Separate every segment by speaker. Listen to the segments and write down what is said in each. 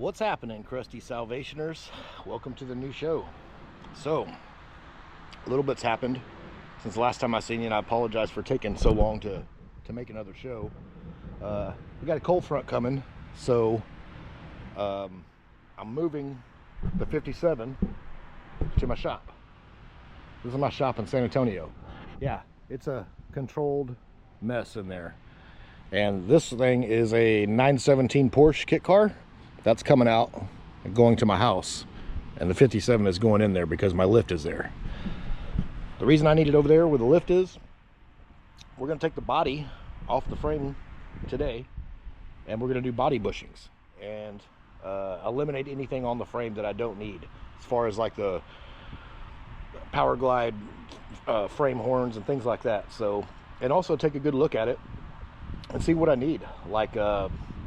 Speaker 1: What's happening, crusty salvationers? Welcome to the new show. So, a little bit's happened since the last time I seen you, and I apologize for taking so long to make another show. We got a cold front coming, so I'm moving the 57 to my shop. This is my shop in San Antonio. Yeah, it's a controlled mess in there. And this thing is a 917 Porsche kit car. That's coming out and going to my house. And the 57 is going in there because my lift is there. The reason I need it over there where the lift is, we're going to take the body off the frame today. And we're going to do body bushings. And eliminate anything on the frame that I don't need. As far as like the Power Glide frame horns and things like that. So, and also take a good look at it and see what I need, like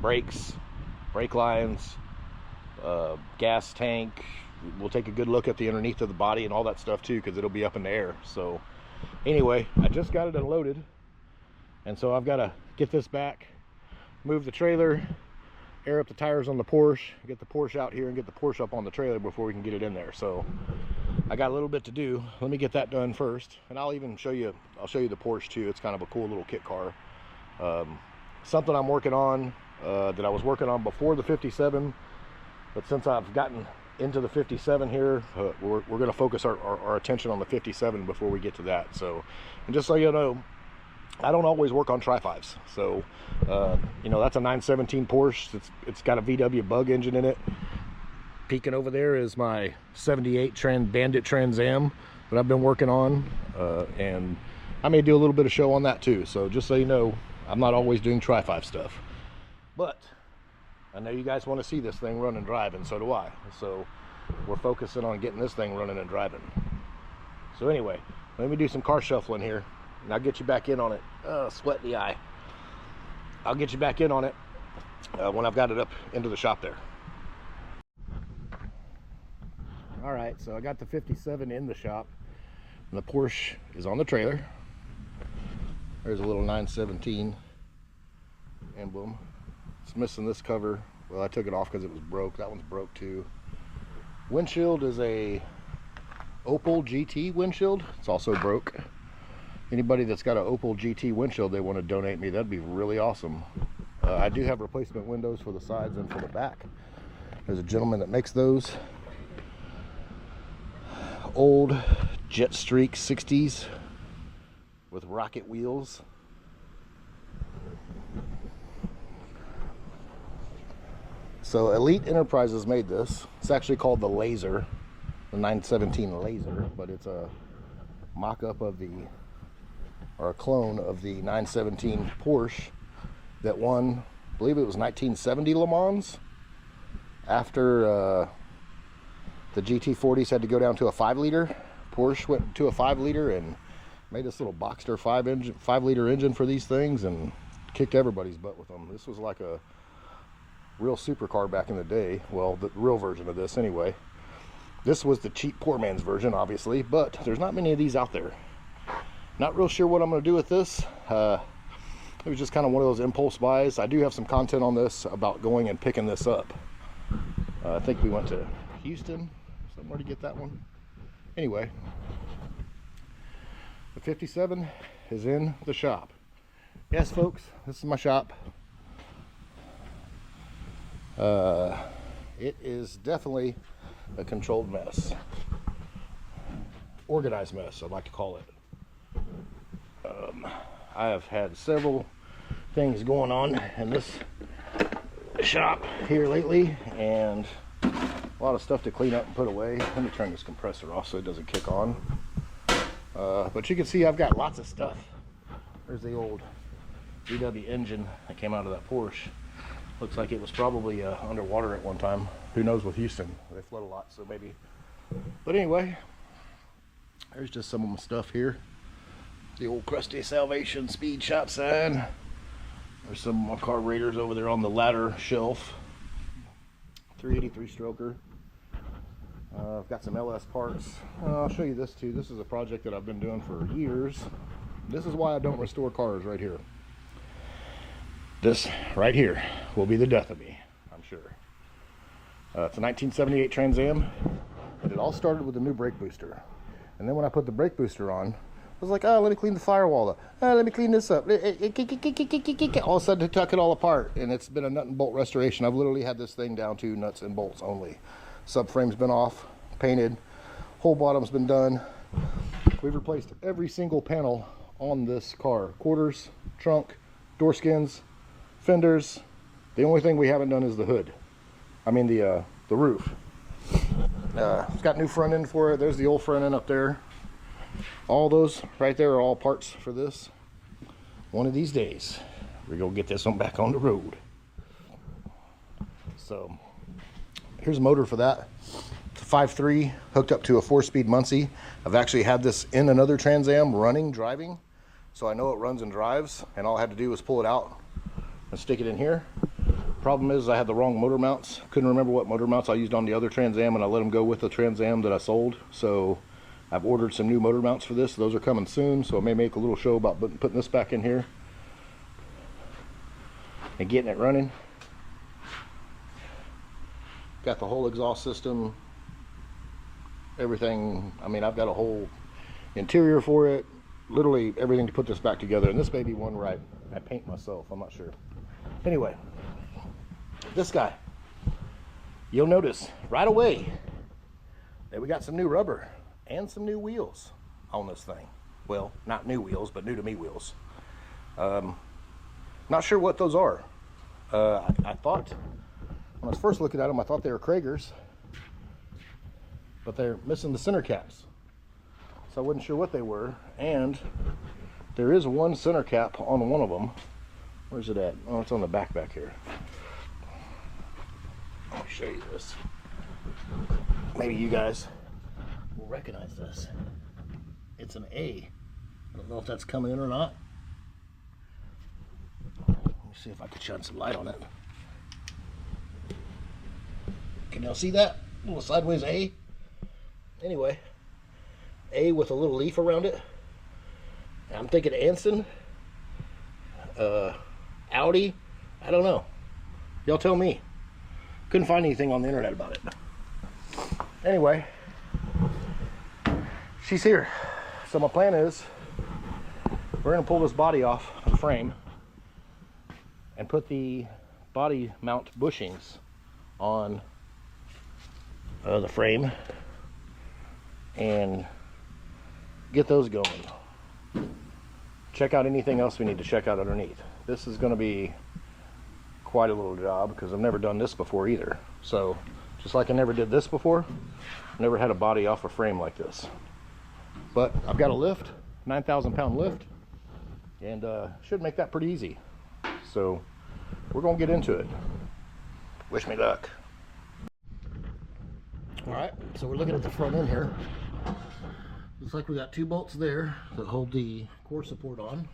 Speaker 1: brakes, brake lines, gas tank. We'll take a good look at the underneath of the body and all that stuff too, because it'll be up in the air. So anyway, I just got it unloaded, and so I've got to get this back, move the trailer, air up the tires on the Porsche, get the Porsche out here and get the Porsche up on the trailer before we can get it in there. So I got a little bit to do. Let me get that done first, and I'll show you the Porsche too. It's kind of a cool little kit car. Something I'm working on that I was working on before the 57, but since I've gotten into the 57 here, we're going to focus our attention on the 57 before we get to that. So, and just so you know, I don't always work on Trifives. So you know, that's a 917 Porsche. It's got a VW bug engine in it. Peeking over there is my 78 Bandit Trans Am that I've been working on, and I may do a little bit of show on that too. So just so you know, I'm not always doing Tri-5 stuff, but I know you guys want to see this thing run and drive, and so do I. So we're focusing on getting this thing running and driving. So anyway, let me do some car shuffling here, and I'll get you back in on it. Sweat in the eye. I'll get you back in on it when I've got it up into the shop there. All right, so I got the 57 in the shop, and the Porsche is on the trailer. There's a little 917 emblem. It's missing this cover. Well, I took it off because it was broke. That one's broke too. Windshield is a Opel GT windshield. It's also broke. Anybody that's got an Opel GT windshield they want to donate me, that'd be really awesome. I do have replacement windows for the sides and for the back. There's a gentleman that makes those. Old Jetstreak 60s with rocket wheels. So Elite Enterprises made this. It's actually called the Laser, the 917 Laser, but it's a mock-up of or a clone of the 917 Porsche that won, I believe it was 1970 Le Mans, after the GT40s had to go down to a 5-liter. Porsche went to a 5-liter and made this little Boxster 5-liter engine for these things and kicked everybody's butt with them. This was like a real supercar back in the day. Well, the real version of this anyway. This was the cheap poor man's version, obviously, but there's not many of these out there. Not real sure what I'm going to do with this. It was just kind of one of those impulse buys. I do have some content on this about going and picking this up. I think we went to Houston somewhere to get that one. Anyway, the 57 is in the shop. Yes, folks, this is my shop. It is definitely a controlled mess. Organized mess, I'd like to call it. I have had several things going on in this shop here lately, and a lot of stuff to clean up and put away. Let me turn this compressor off so it doesn't kick on. But you can see I've got lots of stuff. There's the old VW engine that came out of that Porsche. Looks like it was probably underwater at one time. Who knows with Houston? They flood a lot, so maybe. But anyway, there's just some of my stuff here. The old crusty Salvation speed shop sign. There's some of my carburetors over there on the ladder shelf. 383 stroker. I've got some LS parts. I'll show you this too. This is a project that I've been doing for years. This is why I don't restore cars right here. This right here will be the death of me, I'm sure. It's a 1978 Trans Am, and it all started with a new brake booster. And then when I put the brake booster on, I was like, oh, let me clean the firewall up. Oh, let me clean this up. All of a sudden, it took it all apart, and it's been a nut and bolt restoration. I've literally had this thing down to nuts and bolts only. Subframe's been off, painted, whole bottom's been done. We've replaced every single panel on this car. Quarters, trunk, door skins, fenders. The only thing we haven't done is the hood. I mean the roof. It's got new front end for it. There's the old front end up there. All those right there are all parts for this. One of these days, we're gonna get this one back on the road. So here's a motor for that. It's a 5.3 hooked up to a 4-speed Muncie. I've actually had this in another Trans Am running, driving, so I know it runs and drives, and all I had to do was pull it out and stick it in here. Problem is I had the wrong motor mounts. Couldn't remember what motor mounts I used on the other Trans Am, and I let them go with the Trans Am that I sold. So I've ordered some new motor mounts for this. Those are coming soon, so I may make a little show about putting this back in here and getting it running. Got the whole exhaust system, everything. I mean, I've got a whole interior for it, literally everything to put this back together. And this may be one where I paint myself, I'm not sure. Anyway, this guy, you'll notice right away that we got some new rubber and some new wheels on this thing. Well, not new wheels, but new to me wheels. Not sure what those are. I thought, when I was first looking at them, I thought they were Kragers, but they're missing the center caps. So I wasn't sure what they were, and there is one center cap on one of them. Where's it at? Oh, it's on the back here. Let me show you this. Maybe you guys will recognize this. It's an A. I don't know if that's coming in or not. Let me see if I can shine some light on it. Can y'all see that? A little sideways A. Anyway, A with a little leaf around it. I'm thinking Anson, Audi, I don't know. Y'all tell me. Couldn't find anything on the internet about it. Anyway, she's here. So my plan is we're gonna pull this body off the frame and put the body mount bushings on the frame and get those going. Check out anything else we need to check out underneath. This is going to be quite a little job because I've never done this before either. So just like I never did this before, never had a body off a frame like this. But I've got a lift, 9,000 pound lift, and should make that pretty easy. So we're going to get into it. Wish me luck. Alright, so we're looking at the front end here. Looks like we got 2 bolts there that hold the core support on.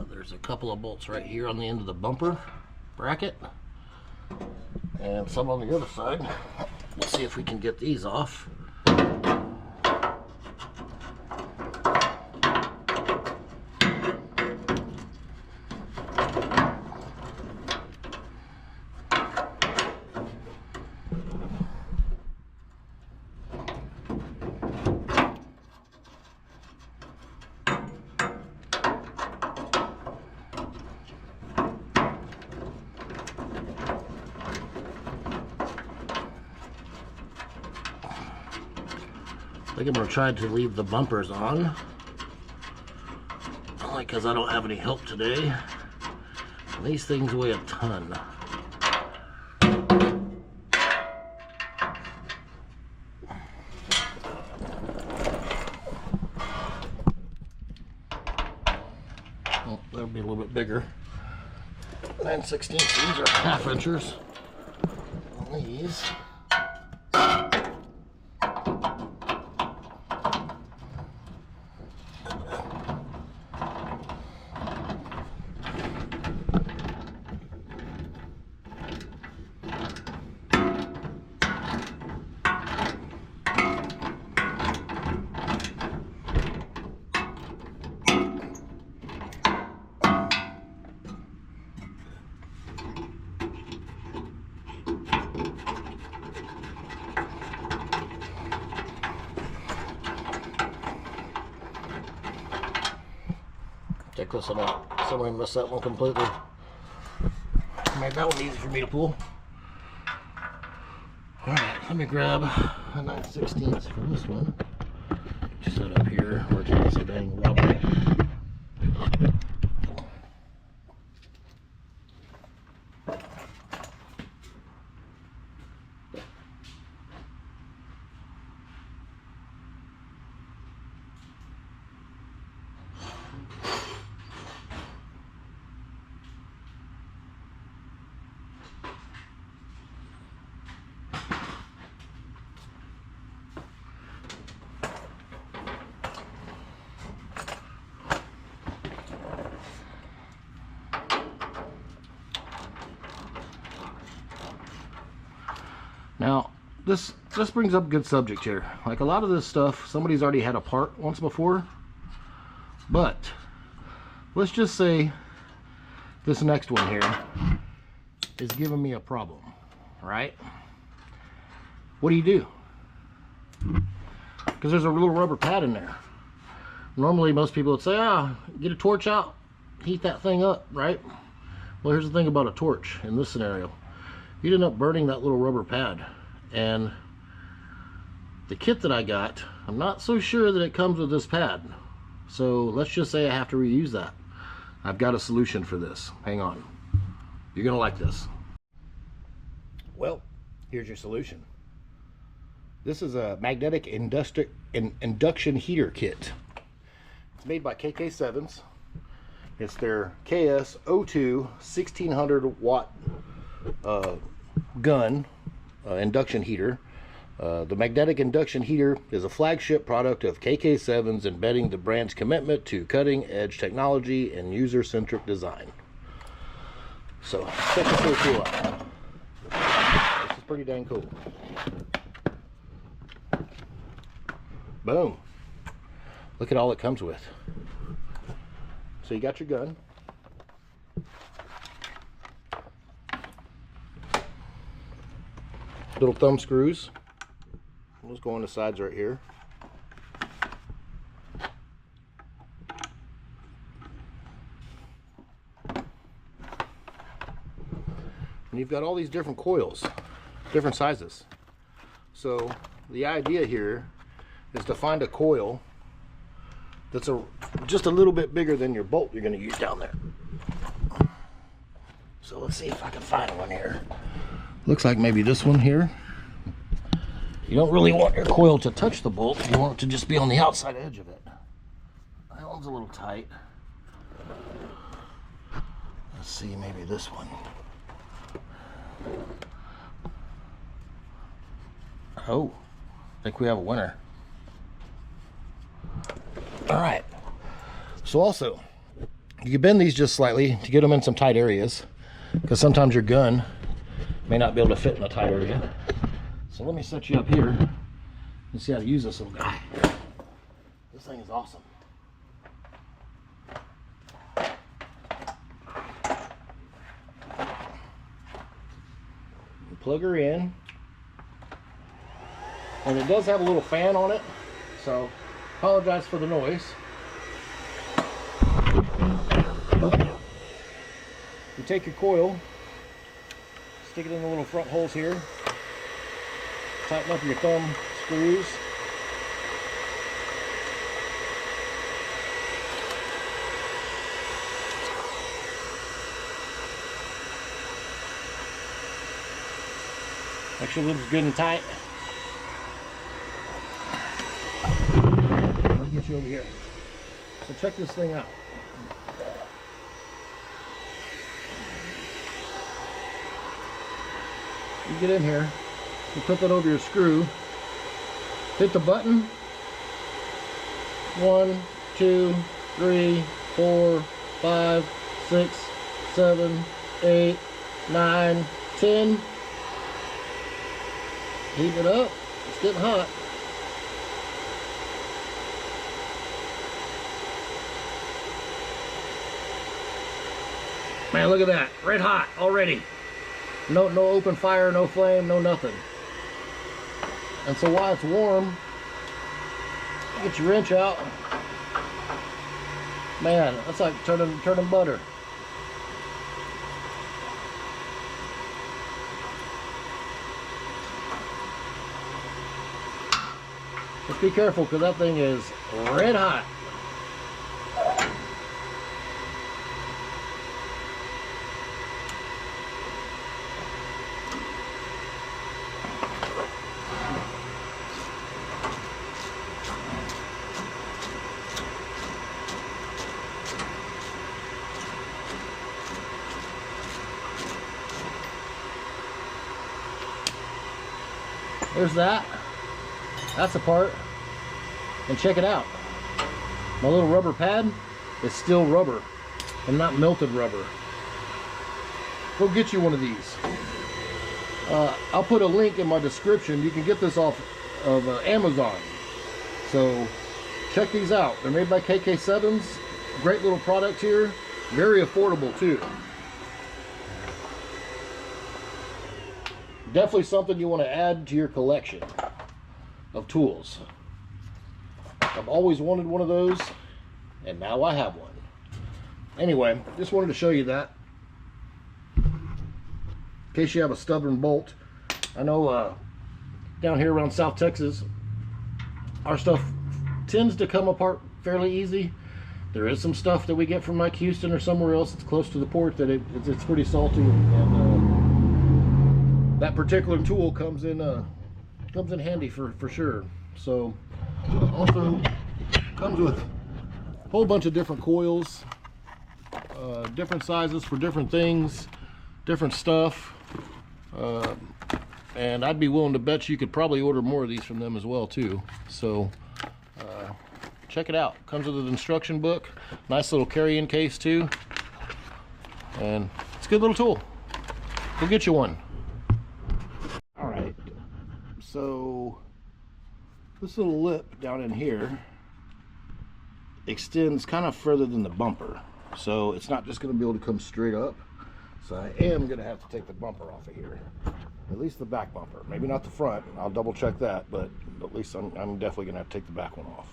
Speaker 1: There's a couple of bolts right here on the end of the bumper bracket, and some on the other side. Let's see if we can get these off. I think I'm going to try to leave the bumpers on, only because I don't have any help today. And these things weigh a ton. Oh, that'll be a little bit bigger. 9/16, these are 1/2 inchers on these. pick this one up. Somebody messed that one completely. Made that one easy for me to pull. Alright, let me grab a 9/16 for this one. Set up here where it's not so dang wobbly. Now, this brings up a good subject here. Like a lot of this stuff, somebody's already had a part once before. But let's just say this next one here is giving me a problem, right? What do? Because there's a little rubber pad in there. Normally, most people would say, get a torch out, heat that thing up, right? Well, here's the thing about a torch in this scenario. You'd end up burning that little rubber pad. And the kit that I got, I'm not so sure that it comes with this pad. So let's just say I have to reuse that. I've got a solution for this. Hang on. You're gonna like this. Well, here's your solution. This is a magnetic induction heater kit. It's made by KK7s. It's their KS02 1600 watt gun induction heater. The magnetic induction heater is a flagship product of KK7's, embedding the brand's commitment to cutting-edge technology and user-centric design. So check this little tool out. This is pretty dang cool. Boom. Look at all it comes with. So you got your gun. Little thumb screws. Those go on the sides right here. And you've got all these different coils, different sizes. So the idea here is to find a coil that's just a little bit bigger than your bolt you're going to use down there. So let's see if I can find one here. Looks like maybe this one here. You don't really want your coil to touch the bolt. You want it to just be on the outside edge of it. That one's a little tight. Let's see, maybe this one. Oh, I think we have a winner. All right. So also, you can bend these just slightly to get them in some tight areas, because sometimes your gun may not be able to fit in a tight area. So let me set you up here and see how to use this little guy. This thing is awesome. You plug her in, and it does have a little fan on it, so apologize for the noise. You take your coil, stick it in the little front holes here, tighten up your thumb screws. Make sure it looks good and tight. Let me get you over here. So check this thing out. You get in here, you put that over your screw, hit the button, 1, 2, 3, 4, 5, 6, 7, 8, 9, 10. Heat it up, it's getting hot. Man, look at that, red hot already. No open fire, no flame, no nothing. And so while it's warm, get your wrench out. Man, that's like turning butter. Just be careful, because that thing is red hot. There's that. That's a part. And check it out. My little rubber pad is still rubber and not melted rubber. Go get you one of these. I'll put a link in my description. You can get this off of Amazon. So check these out. They're made by KK7s. Great little product here. Very affordable too. Definitely something you want to add to your collection of tools. I've always wanted one of those, and now I have one. Anyway, just wanted to show you that. In case you have a stubborn bolt. I know down here around South Texas, our stuff tends to come apart fairly easy. There is some stuff that we get from like Houston or somewhere else that's close to the port that it's pretty salty, and that particular tool comes in handy for sure. So also comes with a whole bunch of different coils, different sizes for different things, different stuff, and I'd be willing to bet you could probably order more of these from them as well too. So check it out. Comes with an instruction book, nice little carry-in case too, and it's a good little tool. Go get you one. So this little lip down in here extends kind of further than the bumper, so it's not just going to be able to come straight up. So I am going to have to take the bumper off of here, at least the back bumper, maybe not the front. I'll double check that, but at least I'm definitely going to have to take the back one off.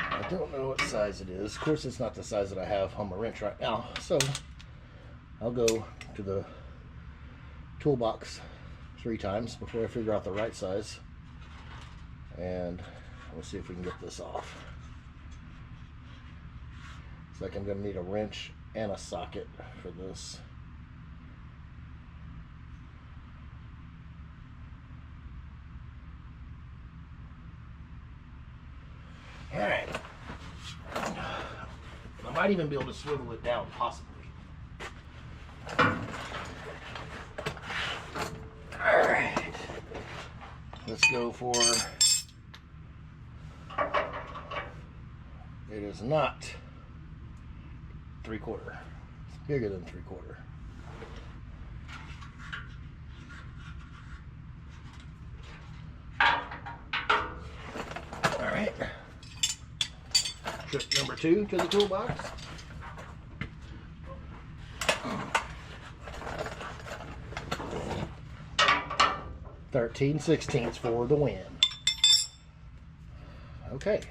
Speaker 1: I don't know what size it is. Of course, it's not the size that I have on my wrench right now. So I'll go to the toolbox 3 times before I figure out the right size. And we'll see if we can get this off. It's like I'm going to need a wrench and a socket for this. All right. I might even be able to swivel it down, possibly. All right. Let's go for... It is not 3/4. It's bigger than 3/4. All right. Trip number 2 to the toolbox. (13/16) for the win. Okay.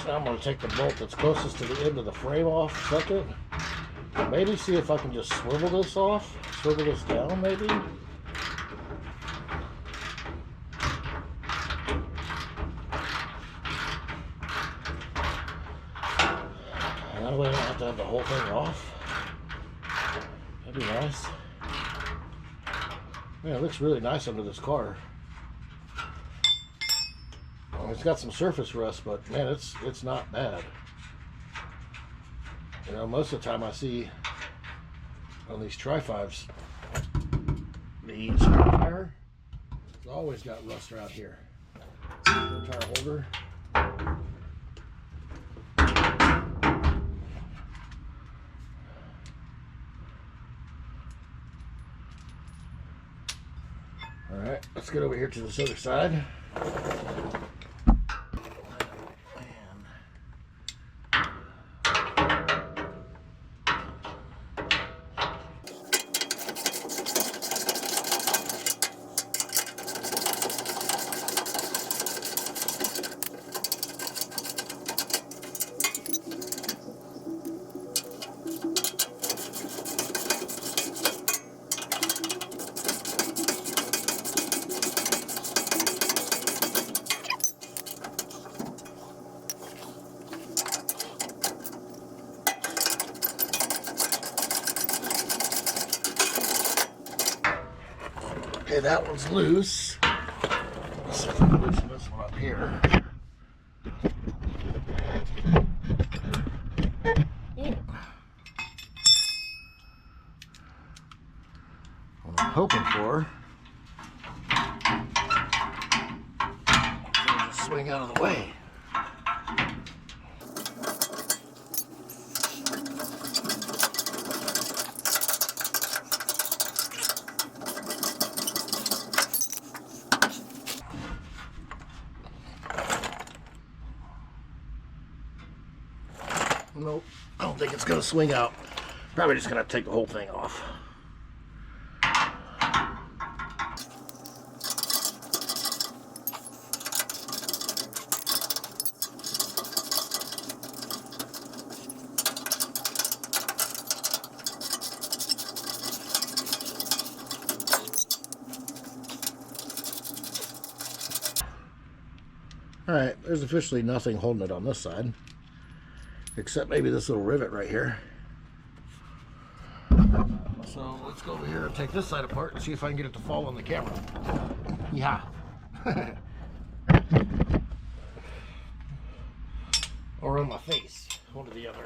Speaker 1: I'm going to take the bolt that's closest to the end of the frame off second. Maybe see if I can just swivel this off, swivel this down maybe. And that way I don't have to have the whole thing off. That'd be nice. Man, it looks really nice under this car. It's got some surface rust, but man, it's not bad. You know, most of the time I see on these Trifives, the screwdriver Always got rust around here. Tire holder. All right, let's get over here to this other side. Okay, that one's loose. Let's see if I can loosen this one up here. What I'm hoping for is just swing out of the way. Nope, I don't think it's gonna swing out. Probably just gonna take the whole thing off. All right, there's officially nothing holding it on this side, except maybe this little rivet right here. So let's go over here and take this side apart and see if I can get it to fall on the camera. Yeah. Or on my face, one or the other.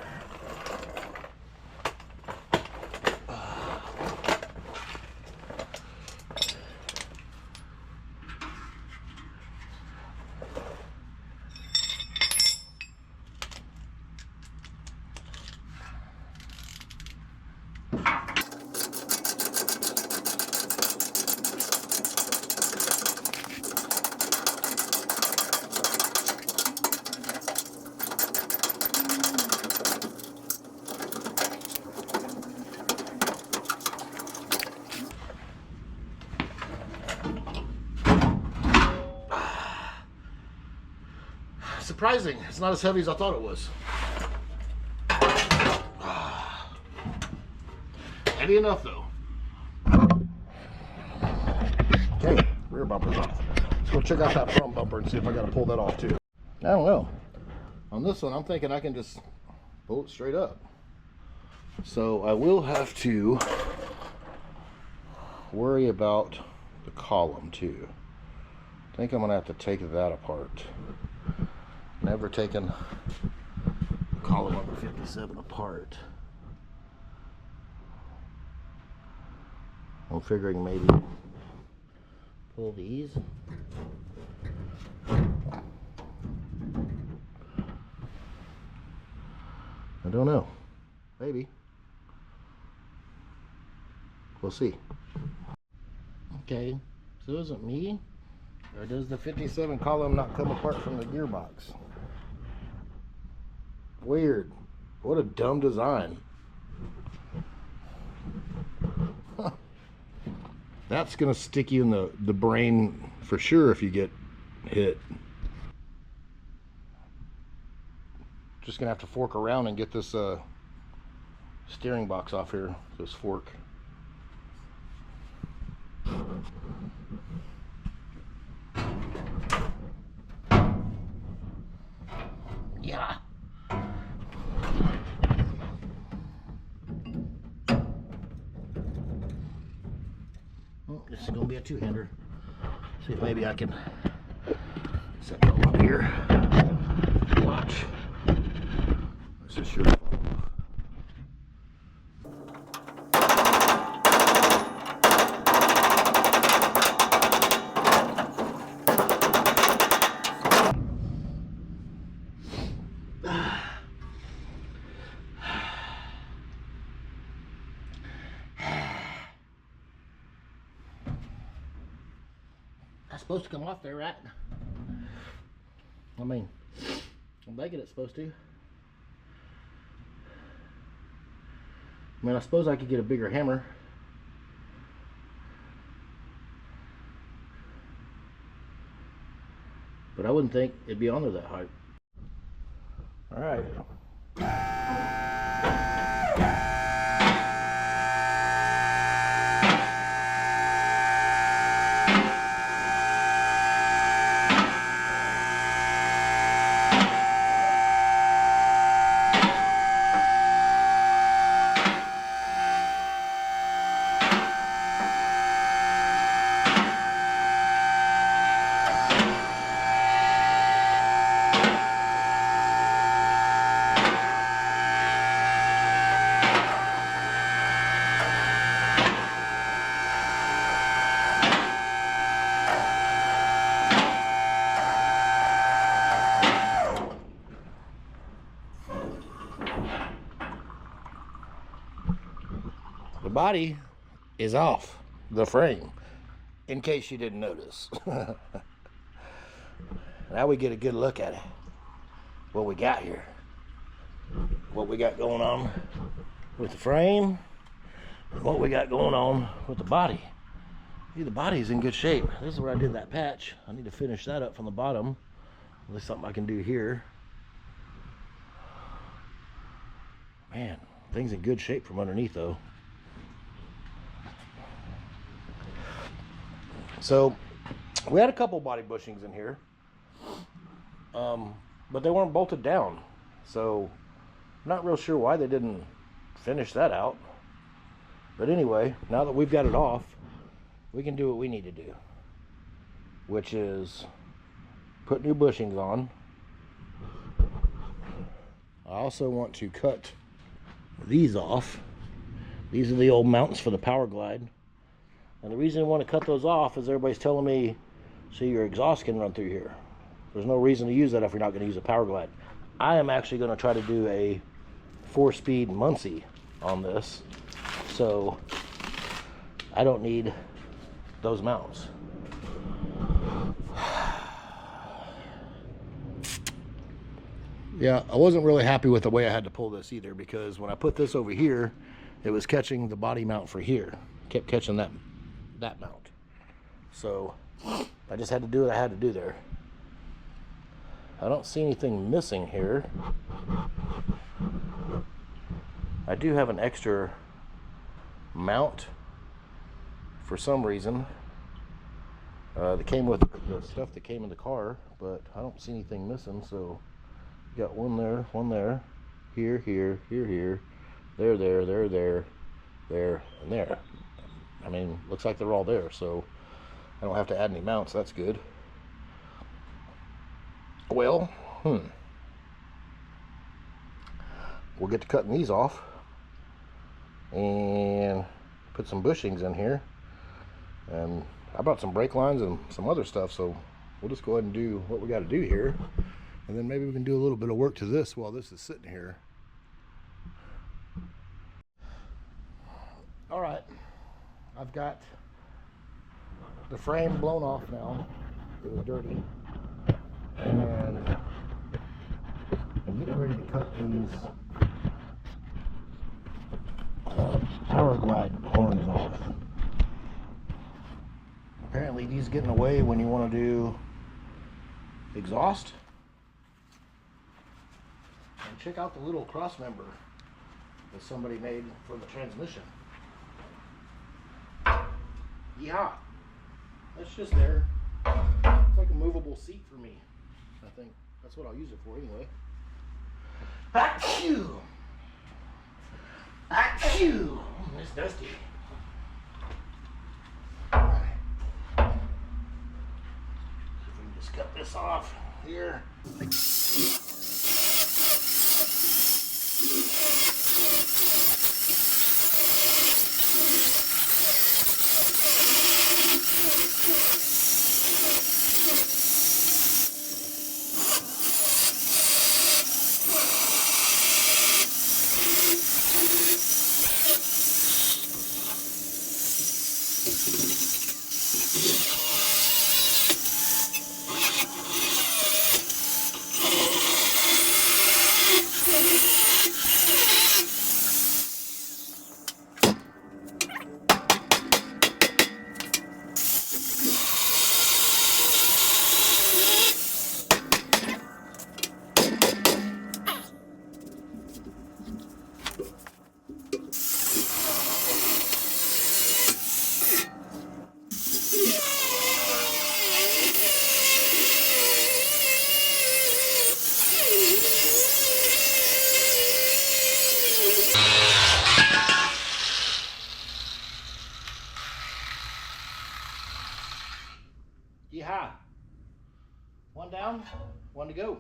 Speaker 1: Surprising, it's not as heavy as I thought it was. Heavy enough though. Okay, rear bumper's off. Let's go check out that front bumper and see if I gotta pull that off too. I don't know. On this one, I'm thinking I can just pull it straight up. So I will have to worry about the column too. I think I'm gonna have to take that apart. Never taken the column of the 57 apart. I'm figuring maybe pull these. I don't know. Maybe. We'll see. Okay, so is it me? Or does the 57 column not come apart from the gearbox? Weird. What a dumb design. Huh. That's gonna stick you in the brain for sure if you get hit. Just gonna have to fork around and get this steering box off here, this fork. Yeah. Well, this is gonna be a two-hander. See if maybe I can set that up here. Watch. This is sure. supposed to come off there, right? I mean, I'm thinking it's supposed to. I mean, I suppose I could get a bigger hammer. But I wouldn't think it'd be on there that high. All right. The body is off the frame, in case you didn't notice. Now we get a good look at it. What we got here. What we got going on with the frame. And what we got going on with the body. See, the body's in good shape. This is where I did that patch. I need to finish that up from the bottom. There's something I can do here. Man, things in good shape from underneath though. So we had a couple body bushings in here, but they weren't bolted down. So I'm not real sure why they didn't finish that out. But anyway, now that we've got it off, we can do what we need to do, which is put new bushings on. I also want to cut these off. These are the old mounts for the Power Glide. And the reason I want to cut those off is everybody's telling me so your exhaust can run through here. There's no reason to use that if you're not going to use a Power Glide. I am actually going to try to do a 4-speed Muncie on this, so I don't need those mounts. Yeah, I wasn't really happy with the way I had to pull this either, because when I put this over here, it was catching the body mount for here. Kept catching that mount. So I just had to do what I had to do there. I don't see anything missing here. I do have an extra mount for some reason. That came with the stuff that came in the car, but I don't see anything missing. So you got one there, here, here, here, there, there, and there. I mean, looks like they're all there, so I don't have to add any mounts. That's good. Well, we'll get to cutting these off and put some bushings in here. And I brought some brake lines and some other stuff, so we'll just go ahead and do what we got to do here. And then maybe we can do a little bit of work to this while this is sitting here. All right. I've got the frame blown off now. It was dirty. And I'm getting ready to cut these Power Glide horns off. Apparently these get in the way when you want to do exhaust. And check out the little cross member that somebody made for the transmission. Yeehaw! That's just there. It's like a movable seat for me. I think that's what I'll use it for anyway. Achoo! Achoo! It's dusty. Alright. See if we can just cut this off here. Yeehaw. One down, one to go.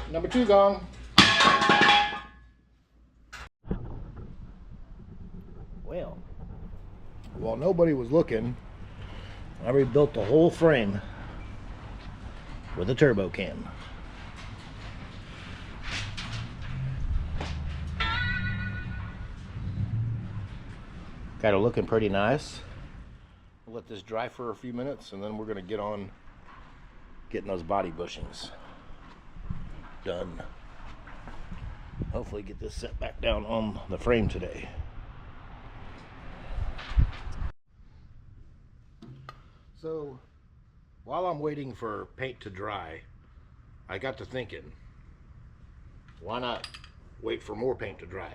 Speaker 1: Number 2 gone. Well, while nobody was looking, I rebuilt the whole frame with a turbo cam. Got it looking pretty nice. We'll let this dry for a few minutes and then we're going to get on getting those body bushings done. Hopefully get this set back down on the frame today. So while I'm waiting for paint to dry, I got to thinking, why not wait for more paint to dry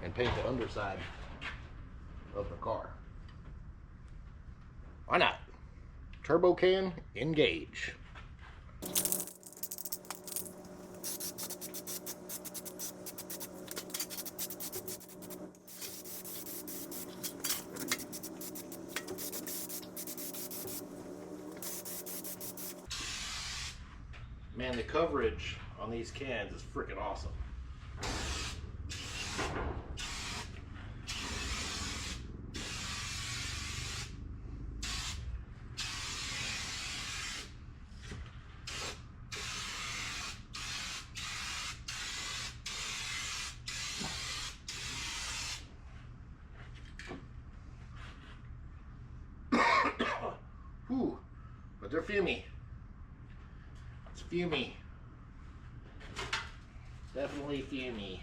Speaker 1: and paint the underside of the car? Why not? Turbo can, engage. Man, the coverage on these cans is freaking awesome. Whew, but they're fumey. It's fumey. Definitely fumey.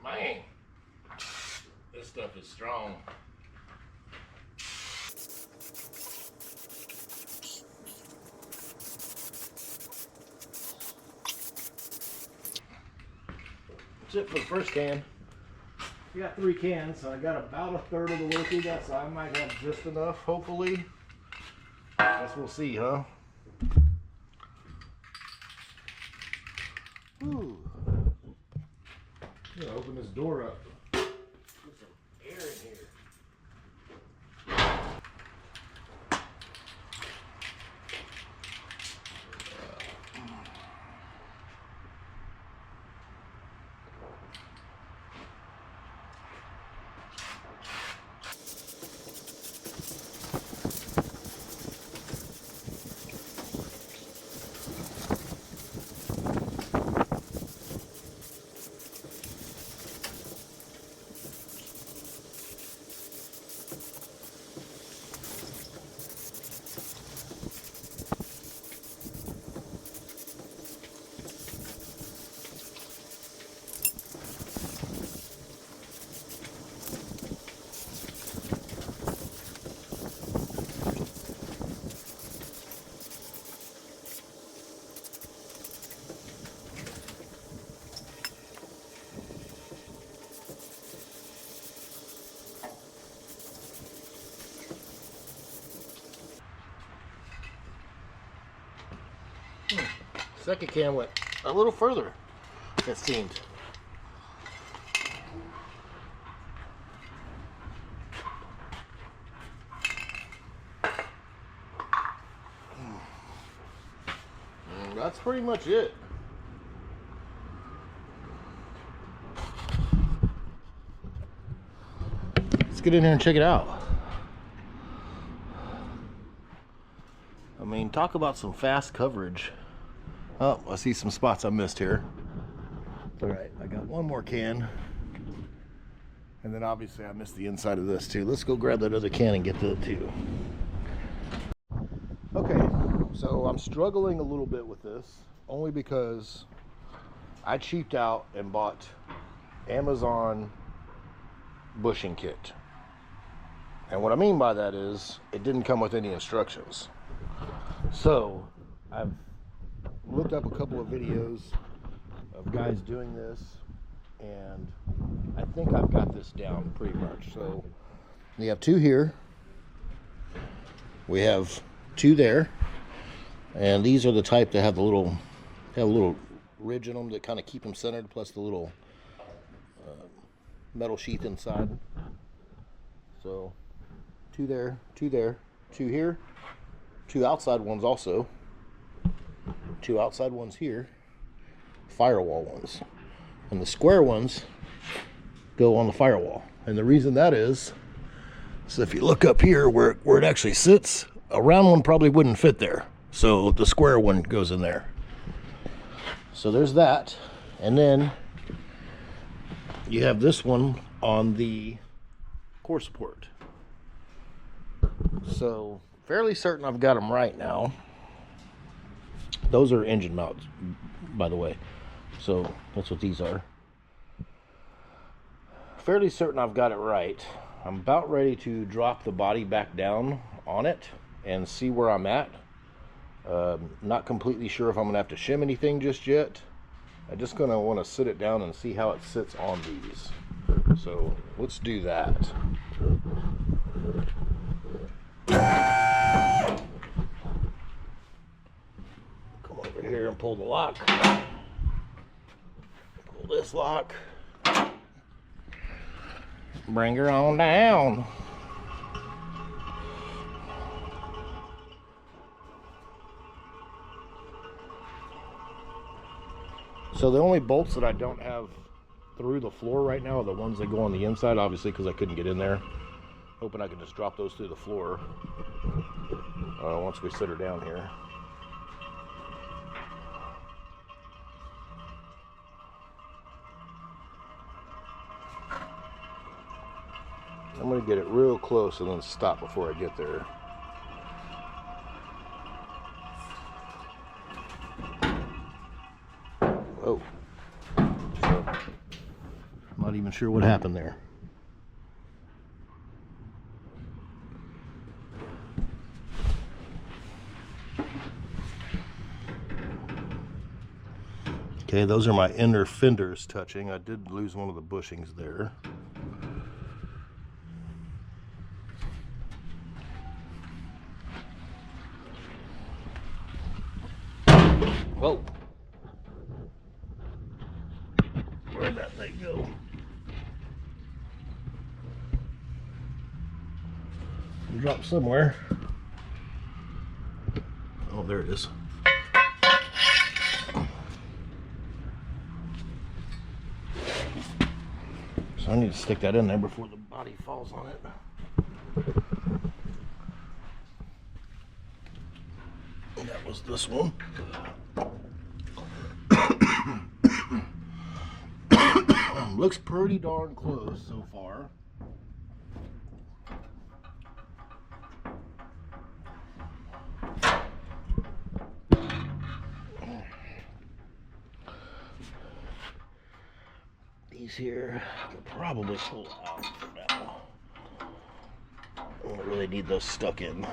Speaker 1: Man, this stuff is strong. That's it for the first can. We got 3 cans, so I got about a third of the way through that, so I might have just enough, hopefully. Guess we'll see, huh? Ooh. I'm gonna open this door up. Get some air in here. Second can went a little further, it seemed. And that's pretty much it. Let's get in here and check it out. I mean, talk about some fast coverage. Oh, I see some spots I missed here. All right, I got one more can. And then obviously I missed the inside of this too. Let's go grab that other can and get that too. Okay, so I'm struggling a little bit with this, only because I cheaped out and bought Amazon bushing kit. And what I mean by that is it didn't come with any instructions. So I've looked up a couple of videos of guys doing this, and I think I've got this down pretty much. So we have two here, we have two there, and these are the type that have a little ridge in them that kind of keep them centered, plus the little metal sheath inside. So two there, two here, two outside ones also, two outside ones here, firewall ones, and the square ones go on the firewall. And the reason that is, so if you look up here where it actually sits, a round one probably wouldn't fit there, so the square one goes in there. So there's that. And then you have this one on the core support. So fairly certain I've got them right now. Those are engine mounts, by the way. So that's what these are. Fairly certain I've got it right. I'm about ready to drop the body back down on it and see where I'm at. Not completely sure if I'm gonna have to shim anything just yet. I'm just gonna want to sit it down and see how it sits on these. So let's do that. Come over here and pull the lock. Pull this lock. Bring her on down. So the only bolts that I don't have through the floor right now are the ones that go on the inside, obviously, because I couldn't get in there. Hoping I can just drop those through the floor once we sit her down here. I'm going to get it real close and then stop before I get there. Oh, so I'm not even sure what happened there. Okay, those are my inner fenders touching. I did lose one of the bushings there. Whoa. that thing go? It dropped somewhere. Oh, there it is. So I need to stick that in there before the body falls on it. That was this one. Looks pretty darn close so far. These here could probably pull out for now. I don't really need those stuck in.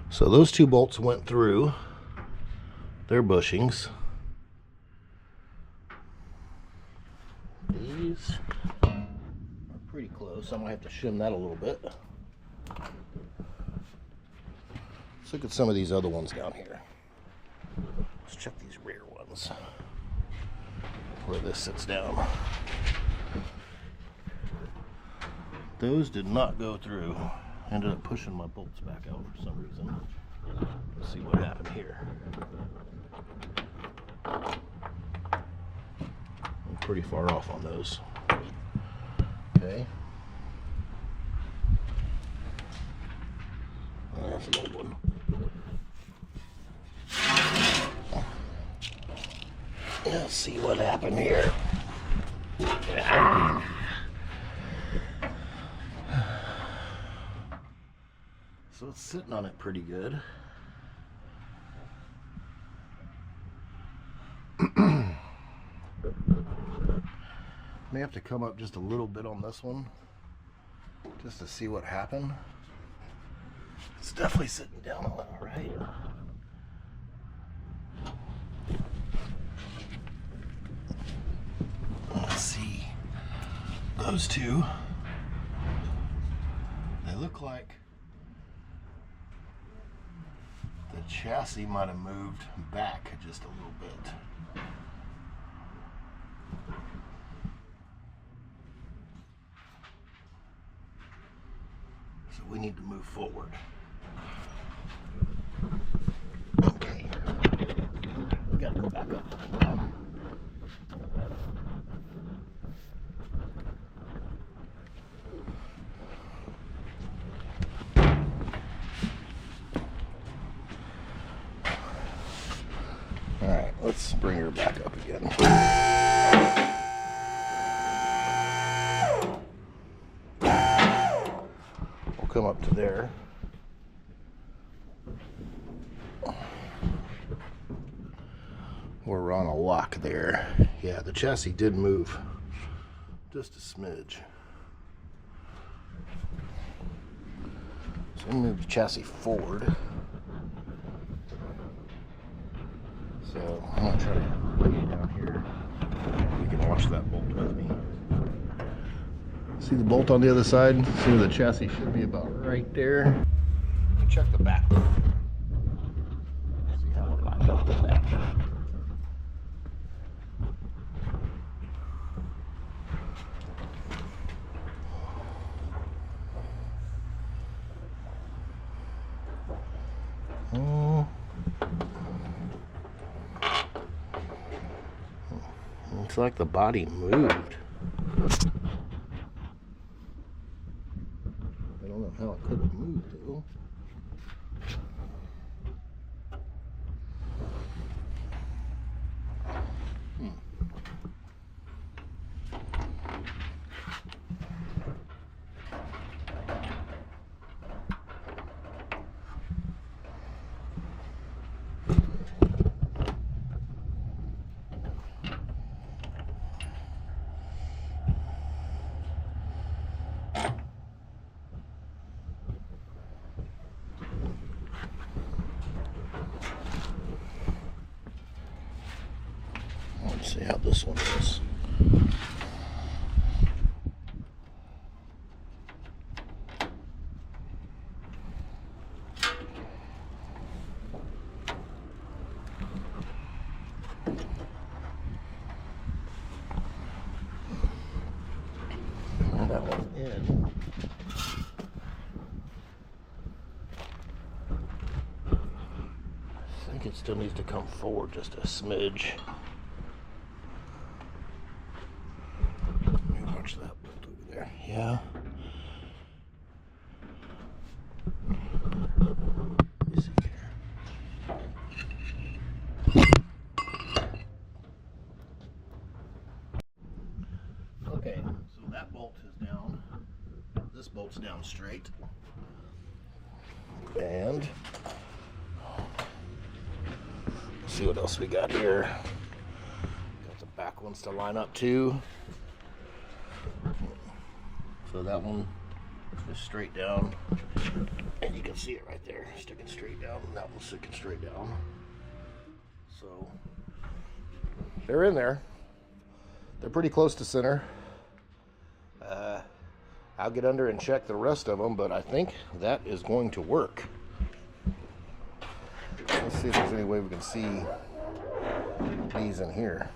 Speaker 1: So those two bolts went through their bushings. These are pretty close. I'm gonna have to shim that a little bit. Let's look at some of these other ones down here. Let's check these rear ones where this sits down. Those did not go through. Ended up pushing my bolts back out for some reason. Let's see what happened here. I'm pretty far off on those. Okay. Oh, that's an old one. Let's see what happened here. So it's sitting on it pretty good. May have to come up just a little bit on this one just to see what happened. It's definitely sitting down a little, right? Let's see. Those two, they look like the chassis might have moved back just a little bit. So we need to move forward. Okay. We gotta go back up. Alright, let's bring her back up again. We'll come up to there. We're on a lock there. Yeah, the chassis did move just a smidge. So we move the chassis forward. So I'm going to try to lay it down here. You can watch that bolt with me. See the bolt on the other side? See where the chassis should be about right there. Check the back. See how it lines up with that. Looks like the body moved. I don't know how it could have moved though. see how this one is. And that one's in. I think it still needs to come forward just a smidge. Let me watch that bolt over there. Yeah. Let me see here. Okay, so that bolt is down. This bolt's down straight. And let's see what else we got here. Got the back ones to line up too. So that one is straight down. And you can see it right there, sticking straight down. And that one's sticking straight down. So they're in there. They're pretty close to center. I'll get under and check the rest of them, but I think that is going to work. Let's see if there's any way we can see these in here.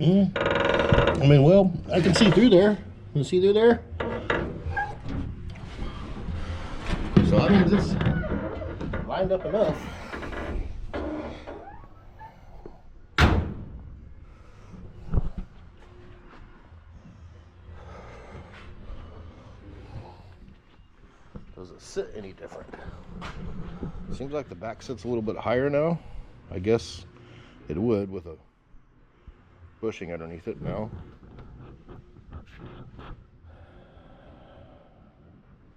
Speaker 1: I mean, well, I can see through there. You can see through there? So I mean, this lined up enough. Does it sit any different? Seems like the back sits a little bit higher now. I guess it would with a bushing underneath it now.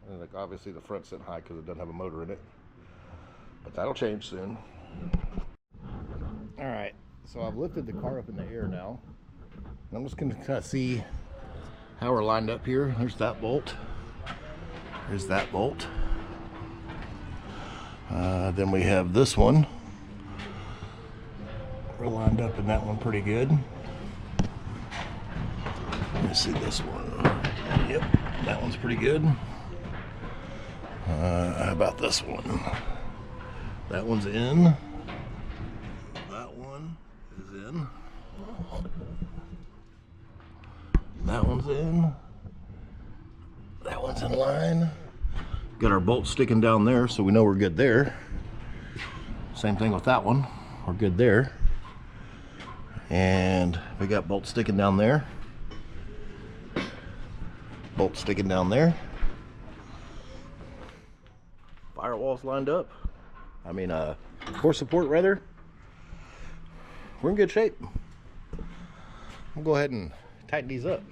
Speaker 1: And like obviously the front's sitting high because it doesn't have a motor in it. But that'll change soon. Alright, so I've lifted the car up in the air now. And I'm just going to kind of see how we're lined up here. There's that bolt. There's that bolt. Then we have this one. We're lined up in that one pretty good. Let me see this one. Yep, that one's pretty good. How about this one? That one's in. That one is in. That one's in. That one's in line. Got our bolt sticking down there, so we know we're good there. Same thing with that one. We're good there. And we got bolt sticking down there. Bolt sticking down there. Firewall's lined up. I mean, core support rather. We're in good shape. We'll go ahead and tighten these up.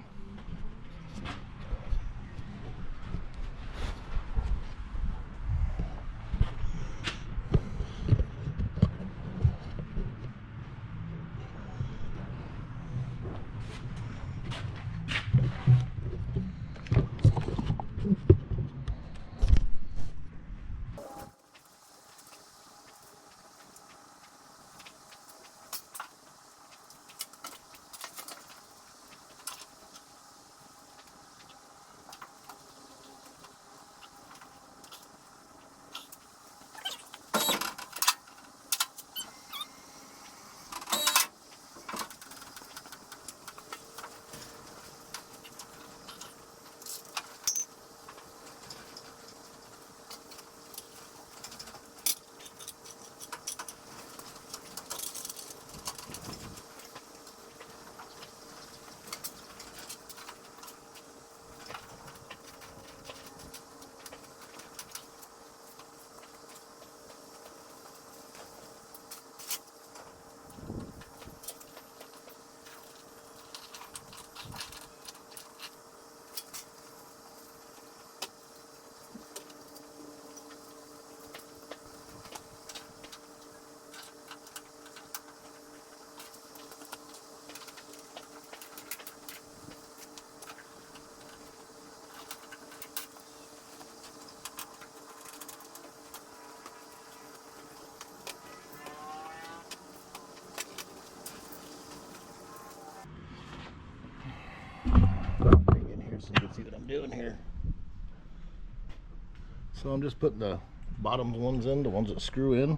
Speaker 1: doing here. So I'm just putting the bottom ones in, the ones that screw in.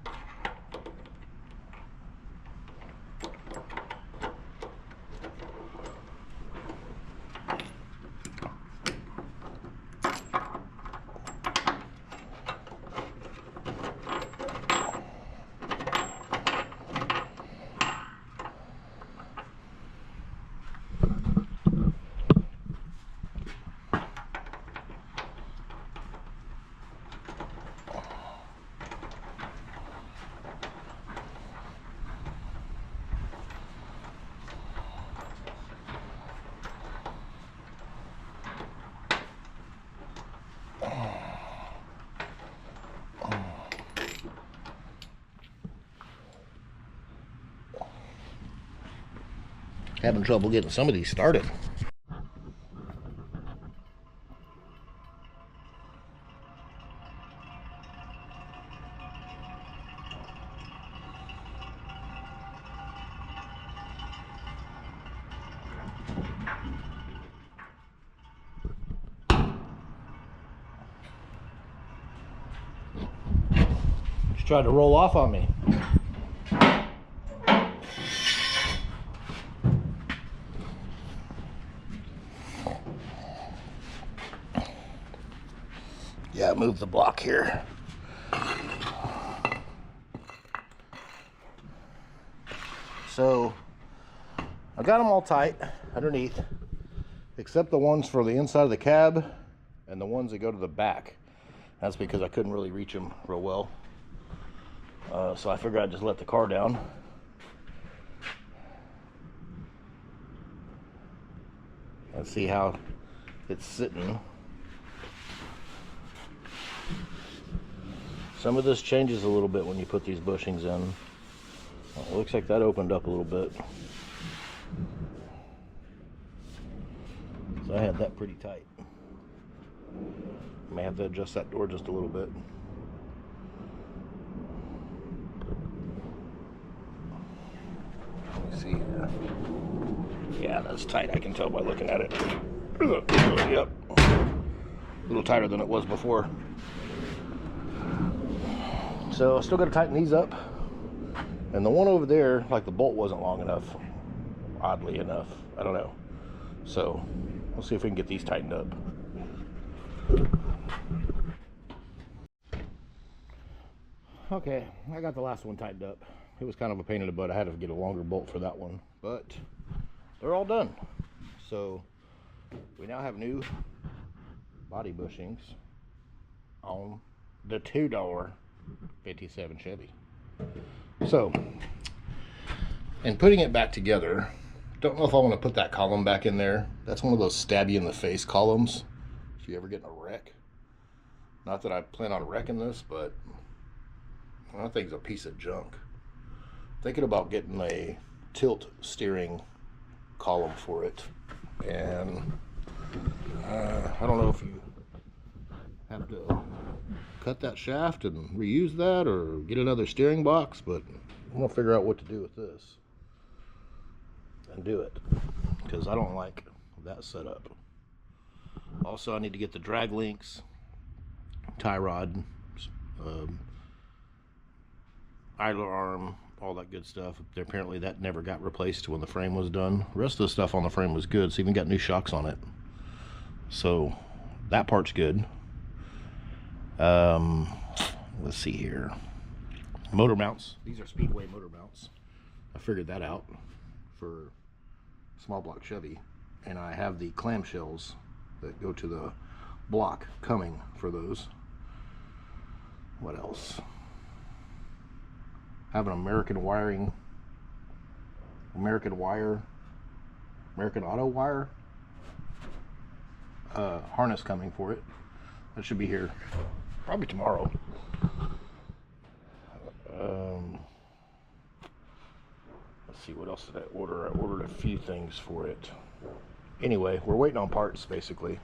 Speaker 1: Having trouble getting some of these started. Just tried to roll off on me. Yeah, move the block here. So I got them all tight underneath, except the ones for the inside of the cab and the ones that go to the back. That's because I couldn't really reach them real well. So I figured I'd just let the car down. Let's see how it's sitting. Some of this changes a little bit when you put these bushings in. Well, it looks like that opened up a little bit. So I had that pretty tight. May have to adjust that door just a little bit. Let me see here. Yeah, that's tight. I can tell by looking at it. Yep. A little tighter than it was before. So I still got to tighten these up. And the one over there, like the bolt wasn't long enough. Oddly enough. I don't know. So we'll see if we can get these tightened up. Okay, I got the last one tightened up. It was kind of a pain in the butt. I had to get a longer bolt for that one. But they're all done. So we now have new body bushings on the two-door 57 Chevy. So, in putting it back together, don't know if I want to put that column back in there. That's one of those stab you in the face columns if you ever get in a wreck. Not that I plan on wrecking this, but I think it's a piece of junk. Thinking about getting a tilt steering column for it, and I don't know if you have to cut that shaft and reuse that or get another steering box, but I'm gonna figure out what to do with this and do it, because I don't like that setup. Also, I need to get the drag links, tie rod, idler arm, all that good stuff. Apparently that never got replaced when the frame was done. The rest of the stuff on the frame was good. It's even got new shocks on it, so that part's good. Let's see here. Motor mounts. These are Speedway motor mounts. I figured that out for small block Chevy, and I have the clamshells that go to the block coming for those. What else? Have an American Auto wire harness coming for it. That should be here probably tomorrow. Let's see, what else did I order? I ordered a few things for it. Anyway, we're waiting on parts, basically.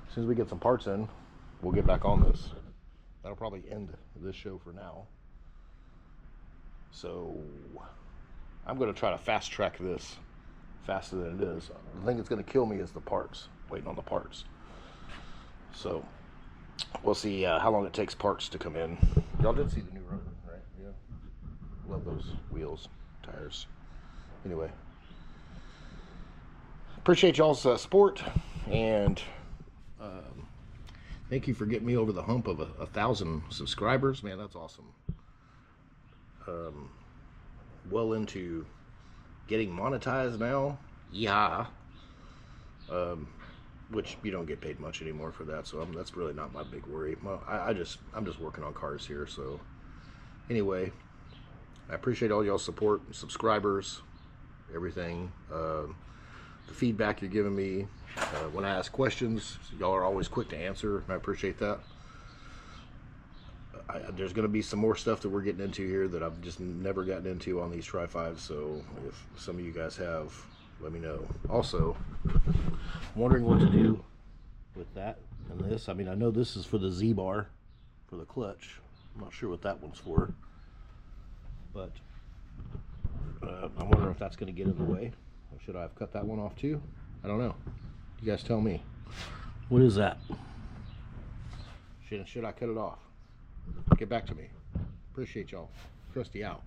Speaker 1: As soon as we get some parts in, we'll get back on this. That'll probably end this show for now. So I'm going to try to fast track this faster than it is. The thing that's going to kill me is the parts, waiting on the parts. So we'll see how long it takes parts to come in. Y'all did see the new rotor, right? Yeah. Love those wheels, tires. Anyway, appreciate y'all's support, and thank you for getting me over the hump of 1,000 subscribers. Man, that's awesome. Well into getting monetized now. Yeah. Which you don't get paid much anymore for that, so that's really not my big worry. Well, I'm just working on cars here. So anyway, I appreciate all y'all's support, subscribers, everything. The feedback you're giving me when I ask questions, y'all are always quick to answer, and I appreciate that. There's going to be some more stuff that we're getting into here that I've just never gotten into on these Trifives, so if some of you guys have, let me know. Also, wondering what to do with that and this. I mean, I know this is for the Z-bar, for the clutch. I'm not sure what that one's for, but I'm wondering if that's going to get in the way. Or should I have cut that one off too? I don't know. You guys tell me. What is that? Should I cut it off? Get back to me. Appreciate y'all. Trusty out.